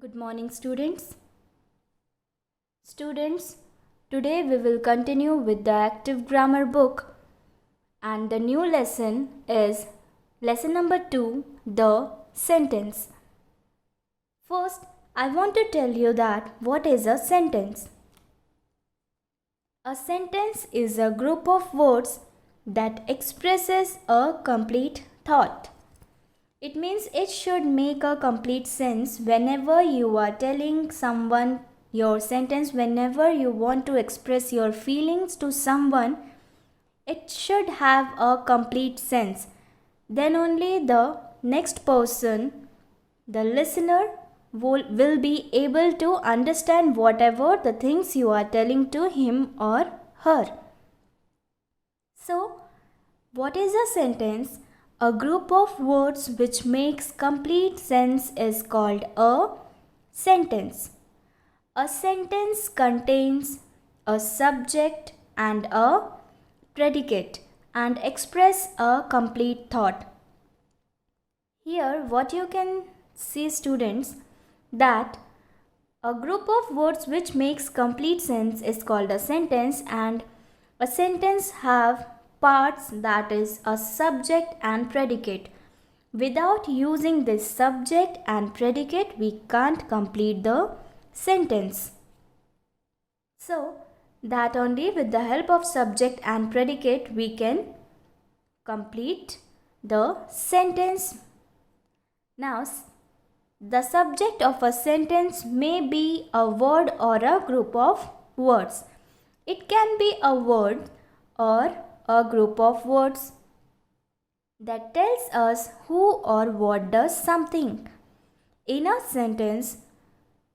Good morning, students. Today we will continue with the active grammar book, and the new lesson is lesson number 2, the sentence. First, I want to tell you that what is a sentence? A sentence is a group of words that expresses a complete thought. It means it should make a complete sense whenever you are telling someone your sentence, whenever you want to express your feelings to someone, it should have a complete sense. Then only the next person, the listener, will be able to understand whatever the things you are telling to him or her. So, what is a sentence? A group of words which makes complete sense is called a sentence. A sentence contains a subject and a predicate and express a complete thought. Here what you can see, students, that a group of words which makes complete sense is called a sentence, and a sentence have parts, that is a subject and predicate. Without using this subject and predicate, we can't complete the sentence. So, that only with the help of subject and predicate we can complete the sentence. Now, the subject of a sentence may be a word or a group of words. It can be a word or a group of words that tells us who or what does something. In a sentence,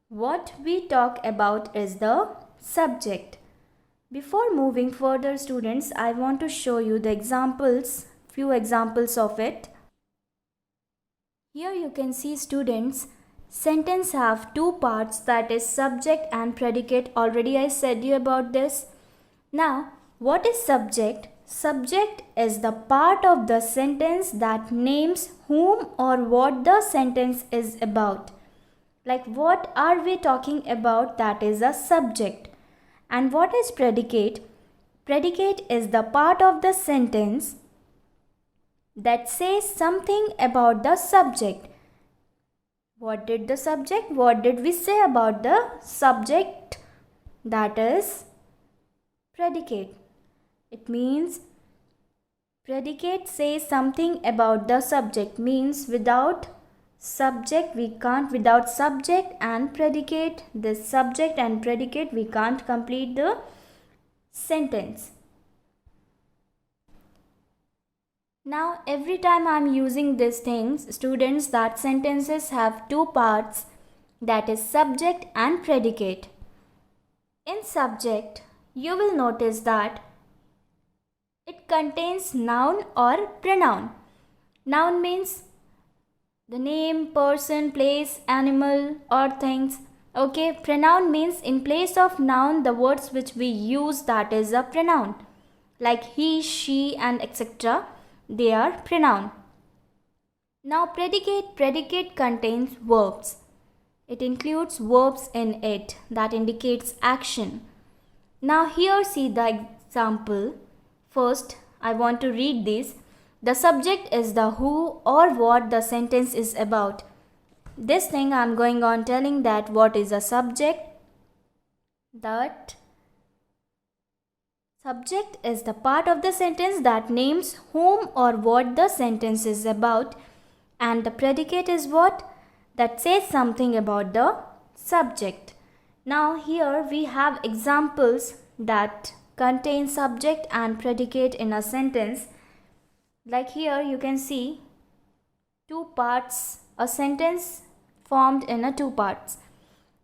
what we talk about is the subject. Before moving further, students, I want to show you the few examples of it. Here you can see, students, sentence have two parts, that is subject and predicate. Already I said you about this. Now, what is subject? Subject is the part of the sentence that names whom or what the sentence is about. Like, what are we talking about? That is a subject. And what is predicate? Predicate is the part of the sentence that says something about the subject. What did we say about the subject? That is predicate. It means predicate says something about the subject, means without subject we can't, without subject and predicate, this subject and predicate, we can't complete the sentence. Now, every time I am using these things, students, that sentences have two parts, that is subject and predicate. In subject, you will notice that it contains noun or pronoun. Noun means the name, person, place, animal or things. Okay, pronoun means in place of noun the words which we use, that is a pronoun. Like he, she and etc. they are pronoun. Now predicate contains verbs. It includes verbs in it that indicates action. Now here see the example. First, I want to read this. The subject is the who or what the sentence is about. This thing I am going on telling that what is a subject. That subject is the part of the sentence that names whom or what the sentence is about, and the predicate is what? That says something about the subject. Now here we have examples that contain subject and predicate in a sentence. Like here you can see two parts, a sentence formed in two parts.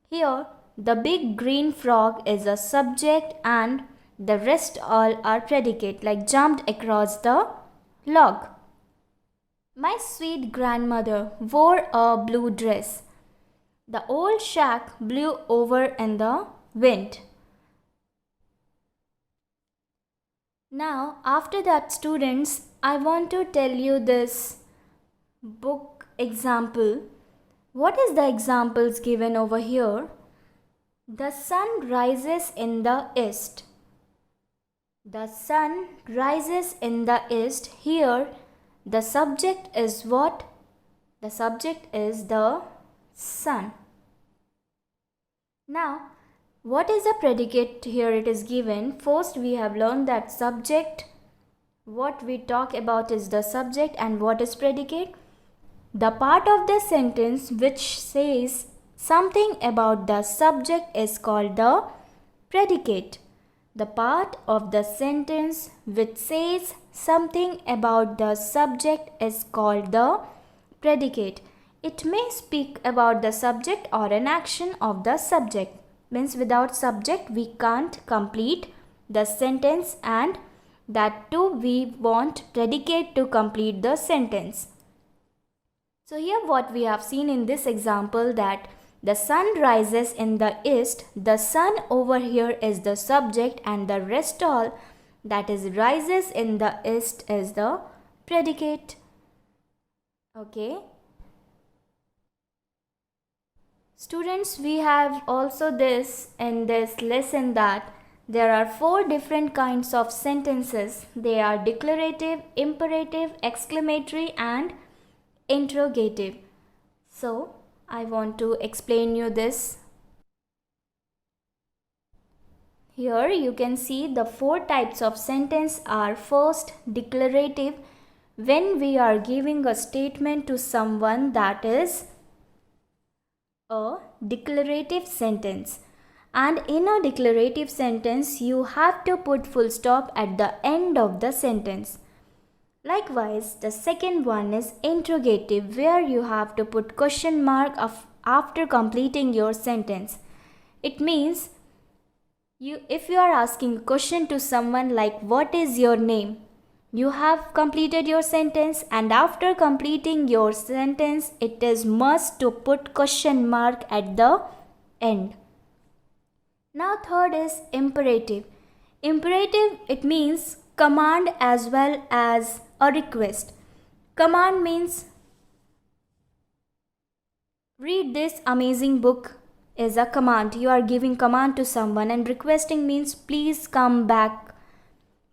Here the big green frog is a subject and the rest all are predicate, like jumped across the log. My sweet grandmother wore a blue dress. The old shack blew over in the wind. Now, after that, students, I want to tell you this book example. What is the examples given over here? The sun rises in the east. The sun rises in the east. Here the subject is what? The subject is the sun. Now what is the predicate here? It is given. First we have learned that subject, what we talk about is the subject, and what is predicate? The part of the sentence which says something about the subject is called the predicate. The part of the sentence which says something about the subject is called the predicate. It may speak about the subject or an action of the subject. Means without subject we can't complete the sentence, and that too we want predicate to complete the sentence. So here what we have seen in this example, that the sun rises in the east. The sun over here is the subject, and the rest all, that is rises in the east, is the predicate. Okay. Students, we have also this in this lesson that there are 4 different kinds of sentences. They are declarative, imperative, exclamatory and interrogative. So I want to explain you this. Here you can see the 4 types of sentence are: first, declarative, when we are giving a statement to someone, that is a declarative sentence. And in a declarative sentence you have to put full stop at the end of the sentence. Likewise, the second one is interrogative, where you have to put question mark after completing your sentence. It means if you are asking a question to someone like what is your name, you have completed your sentence, and after completing your sentence it is must to put question mark at the end. Now third is imperative. Imperative, it means command as well as a request. Command means read this amazing book is a command. You are giving command to someone, and requesting means please come back.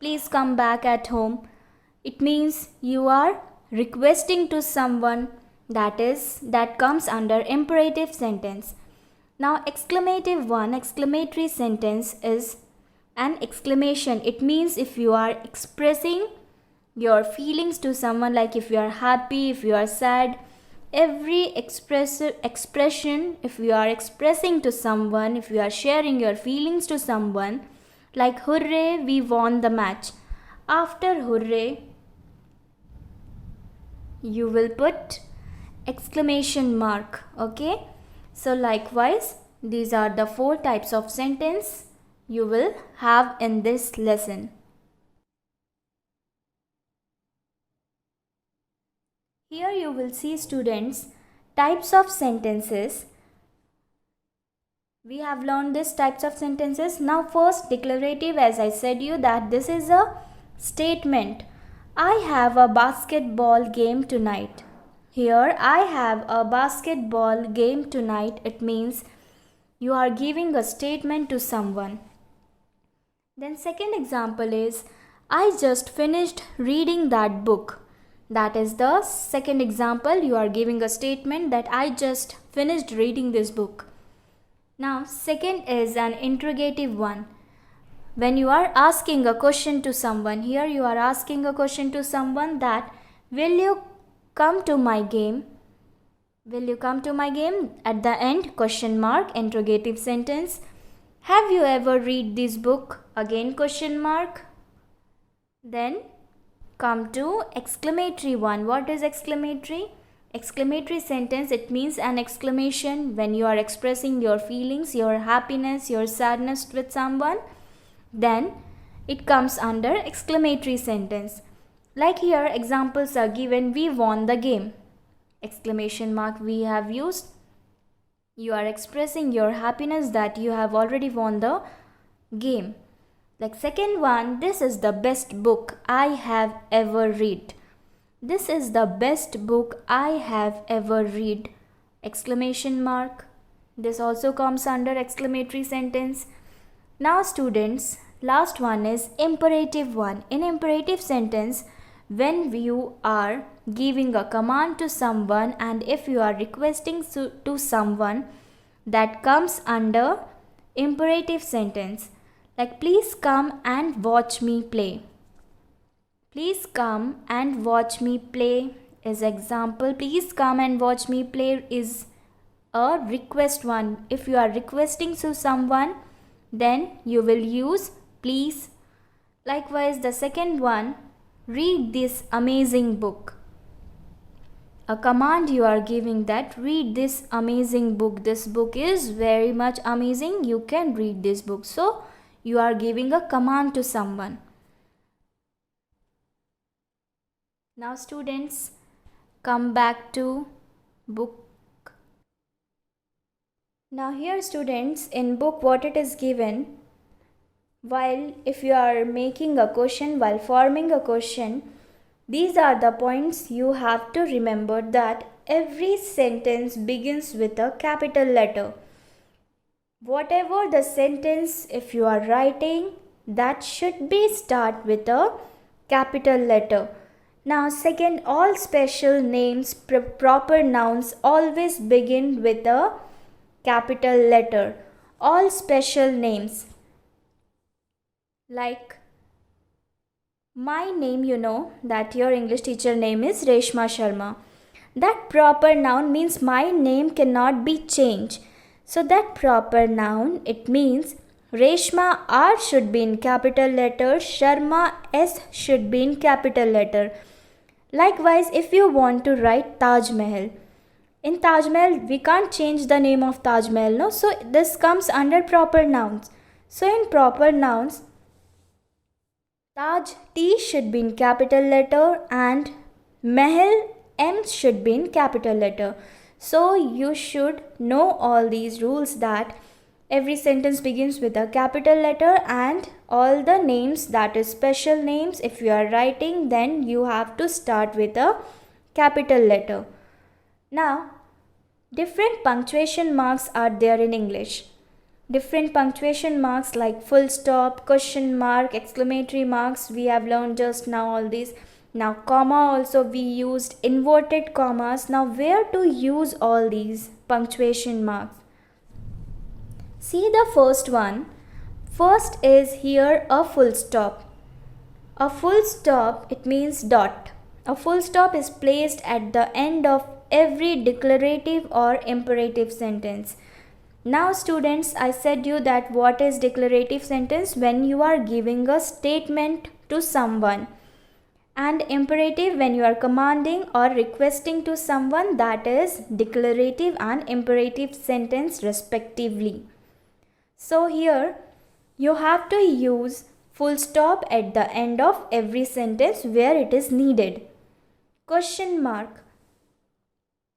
Please come back at home. It means you are requesting to someone, that comes under imperative sentence. Now exclamative one, exclamatory sentence is an exclamation. It means if you are expressing your feelings to someone, like if you are happy, if you are sad, every expression, if you are expressing to someone, if you are sharing your feelings to someone, like hooray, we won the match. After hooray you will put exclamation mark. Okay, so likewise these are the 4 types of sentence you will have in this lesson. Here you will see, students, types of sentences. We have learned these types of sentences. Now first, declarative, as I said you that this is a statement. I have a basketball game tonight. Here I have a basketball game tonight. It means you are giving a statement to someone. Then second example is I just finished reading that book. That is the second example. You are giving a statement that I just finished reading this book. Now second is an interrogative one. When you are asking a question to someone, here you are asking a question to someone that will you come to my game? Will you come to my game? At the end, question mark, interrogative sentence. Have you ever read this book? Again question mark. Then come to exclamatory one. What is exclamatory? Exclamatory sentence, it means an exclamation when you are expressing your feelings, your happiness, your sadness with someone. Then it comes under exclamatory sentence. Like here examples are given, we won the game. Exclamation mark we have used. You are expressing your happiness that you have already won the game. Like second one, this is the best book I have ever read. This is the best book I have ever read. exclamation mark. This also comes under exclamatory sentence. Now students, last one is imperative one. In imperative sentence, when you are giving a command to someone and if you are requesting to someone, that comes under imperative sentence. Like please come and watch me play. Please come and watch me play is example. Please come and watch me play is a request one. If you are requesting to someone, then you will use please. Likewise, the second one, read this amazing book. A command you are giving that read this amazing book. This book is very much amazing. You can read this book. So, you are giving a command to someone. Now students, come back to book. Now here students, in book what it is given, while if you are making a question, while forming a question, these are the points you have to remember that every sentence begins with a capital letter. Whatever the sentence if you are writing, that should be start with a capital letter. Now second, all special names, proper nouns always begin with a capital letter. All special names. Like my name, you know that your English teacher name is Reshma Sharma. That proper noun means my name cannot be changed. So that proper noun, it means Reshma R should be in capital letter, Sharma S should be in capital letter. Likewise, if you want to write Taj Mahal, in Taj Mahal we can't change the name of Taj Mahal, no? So this comes under proper nouns. So in proper nouns, Taj T should be in capital letter and Mahal M should be in capital letter. So you should know all these rules that every sentence begins with a capital letter and all the names, that is special names, if you are writing, then you have to start with a capital letter. Now, different punctuation marks are there in English. Different punctuation marks like full stop, question mark, exclamatory marks, we have learned just now all these. Now comma also we used, inverted commas. Now where to use all these punctuation marks? See the first one. First is here a full stop. A full stop, it means dot. A full stop is placed at the end of every declarative or imperative sentence. Now students, I said you that what is declarative sentence? When you are giving a statement to someone. And imperative when you are commanding or requesting to someone, that is declarative and imperative sentence respectively. So here you have to use full stop at the end of every sentence where it is needed. Question mark.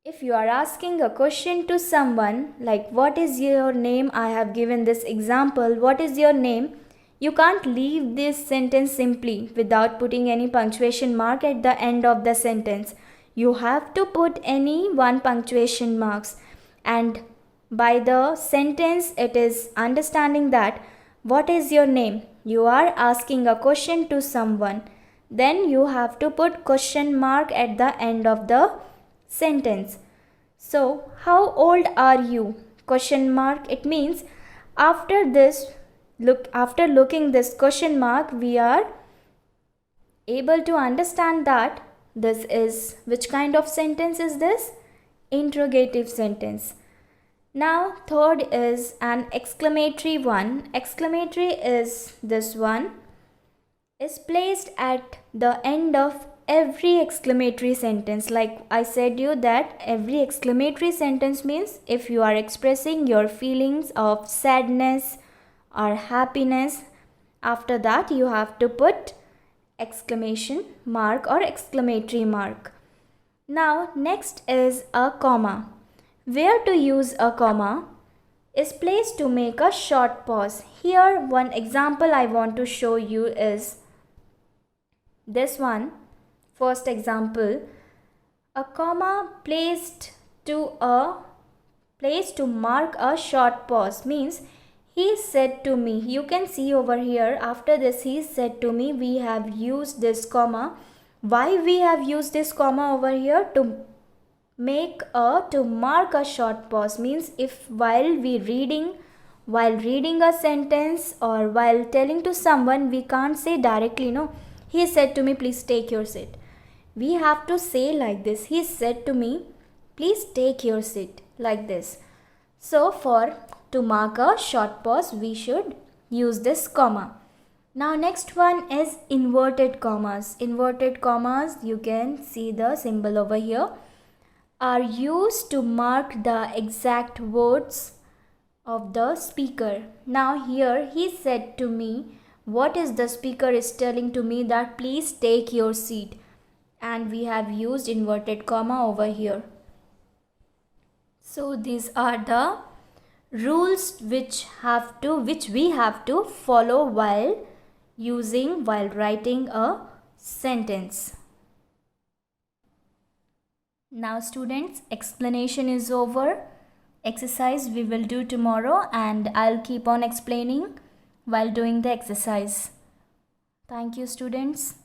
If you are asking a question to someone like what is your name, I have given this example, what is your name? You can't leave this sentence simply without putting any punctuation mark at the end of the sentence. You have to put any one punctuation marks, and by the sentence it is understanding that what is your name? You are asking a question to someone. Then you have to put question mark at the end of the sentence. So, how old are you? Question mark. It means after looking this question mark, we are able to understand that this is which kind of sentence is this? Interrogative sentence. Now, third is an exclamatory one. Exclamatory is this one. Is placed at the end of every exclamatory sentence. Like I said you that every exclamatory sentence means if you are expressing your feelings of sadness or happiness, after that you have to put exclamation mark or exclamatory mark. Now next is a comma. Where to use a comma? Is placed to make a short pause. Here one example I want to show you is this one. First example, a comma placed to a place to mark a short pause means he said to me. You can see over here, after this he said to me, we have used this comma. Why we have used this comma over here? To mark a short pause means if while reading a sentence or while telling to someone, we can't say directly, no, he said to me, please take your seat. We have to say like this, he said to me, please take your seat, like this. So to mark a short pause, we should use this comma. Now next one is inverted commas. Inverted commas, you can see the symbol over here, are used to mark the exact words of the speaker. Now here he said to me, what is the speaker is telling to me? That please take your seat, and we have used inverted comma over here. So these are the rules which we have to follow while writing a sentence. Now students, explanation is over. Exercise we will do tomorrow, and I'll keep on explaining while doing the exercise. Thank you students.